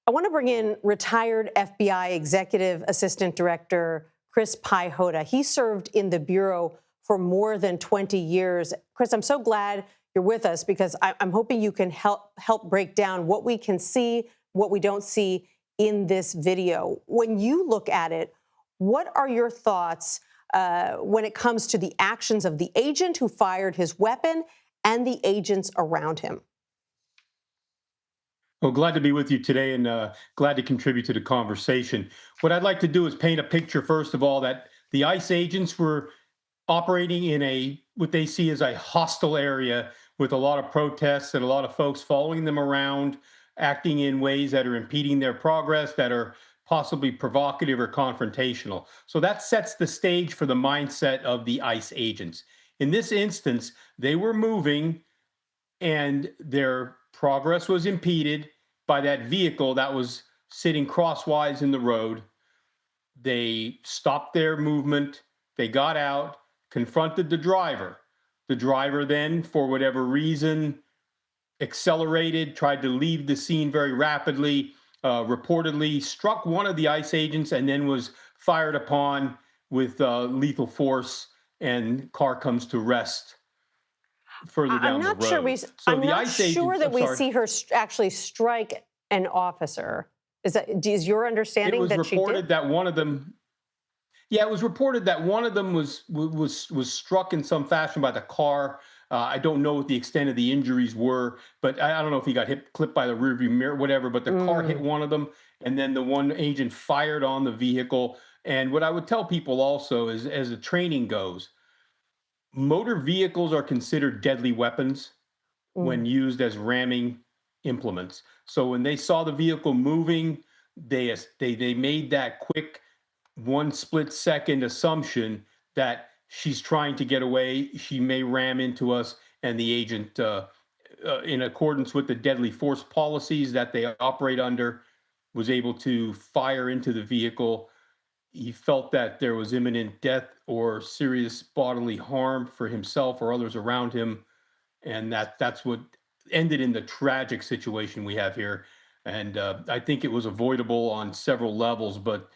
I want to bring in retired FBI Executive Assistant Director Chris Piehota. He served in the Bureau for more than 20 years. Chris, I'm so glad you're with us because I'm hoping you can help break down what we can see, what we don't see in this video. When you look at it, what are your thoughts when it comes to the actions of the agent who fired his weapon and the agents around him? Well, glad to be with you today and glad to contribute to the conversation. What I'd like to do is paint a picture, first of all, that the ICE agents were operating in what they see as a hostile area with a lot of protests and a lot of folks following them around, acting in ways that are impeding their progress, that are possibly provocative or confrontational. So that sets the stage for the mindset of the ICE agents. In this instance, they were moving and their progress was impeded by that vehicle that was sitting crosswise in the road. They stopped their movement, they got out, confronted the driver. The driver then, for whatever reason, accelerated, tried to leave the scene very rapidly, reportedly struck one of the ICE agents, and then was fired upon with lethal force, and car comes to rest further I'm down the not sure road. So I'm the not ICE sure agents, that I'm we sorry, see her actually strike an officer. Is your it understanding was that she did? reported that one of them, yeah, it was reported that one of them was struck in some fashion by the car. I don't know what the extent of the injuries were, but I don't know if he got hit, clipped by the rearview mirror, whatever. But the car hit Mm. one of them, and then the one agent fired on the vehicle. And what I would tell people also is, as the training goes, motor vehicles are considered deadly weapons when Mm. used as ramming implements. So when they saw the vehicle moving, they made that quick one split second assumption that she's trying to get away. She may ram into us, and the agent, in accordance with the deadly force policies that they operate under, was able to fire into the vehicle. He felt that there was imminent death or serious bodily harm for himself or others around him, and that's what ended in the tragic situation we have here. And I think it was avoidable on several levels, but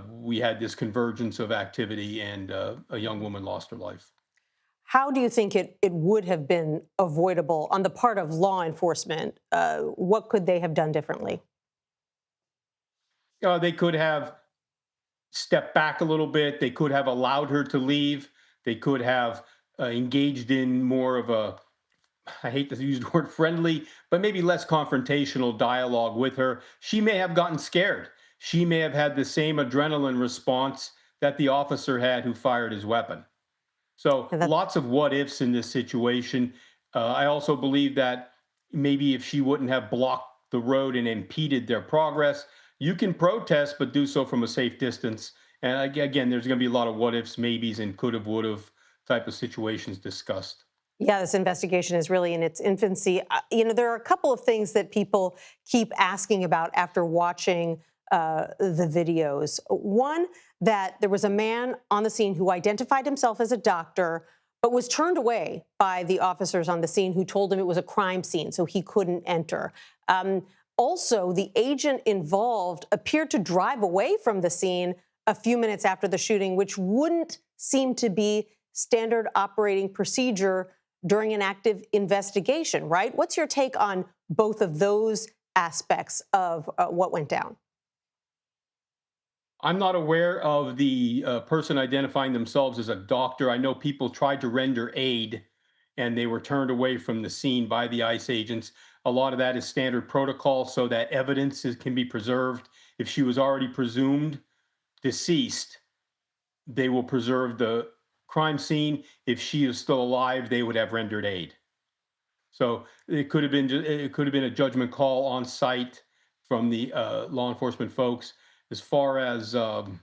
we had this convergence of activity, and a young woman lost her life. How do you think it would have been avoidable on the part of law enforcement? What could they have done differently? They could have stepped back a little bit. They could have allowed her to leave. They could have engaged in more of a, I hate to use the word friendly, but maybe less confrontational dialogue with her. She may have gotten scared. She may have had the same adrenaline response that the officer had who fired his weapon. So And that lots of what ifs in this situation. I also believe that maybe if she wouldn't have blocked the road and impeded their progress, you can protest, but do so from a safe distance. And again, there's going to be a lot of what ifs, maybes, and could have, would have type of situations discussed. Yeah, this investigation is really in its infancy. There are a couple of things that people keep asking about after watching the videos. One, that there was a man on the scene who identified himself as a doctor, but was turned away by the officers on the scene who told him it was a crime scene, so he couldn't enter. Also, the agent involved appeared to drive away from the scene a few minutes after the shooting, which wouldn't seem to be standard operating procedure during an active investigation, right? What's your take on both of those aspects of what went down? I'm not aware of the person identifying themselves as a doctor. I know people tried to render aid and they were turned away from the scene by the ICE agents. A lot of that is standard protocol so that can be preserved. If she was already presumed deceased, they will preserve the crime scene. If she is still alive, they would have rendered aid. So it could have been a judgment call on site from the law enforcement folks. As far as The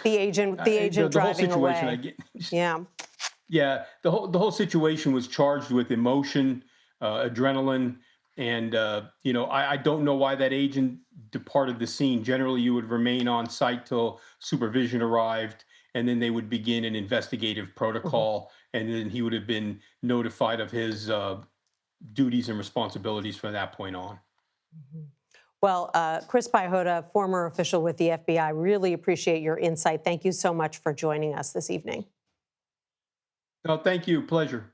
agent the whole driving situation, I away. get, Yeah. yeah, the whole situation was charged with emotion, adrenaline, and I don't know why that agent departed the scene. Generally, you would remain on site till supervision arrived, and then they would begin an investigative Mhm. protocol, and then he would have been notified of his duties and responsibilities from that point on. Mhm. Well, Chris Piehota, former official with the FBI, really appreciate your insight. Thank you so much for joining us this evening. No, thank you. Pleasure.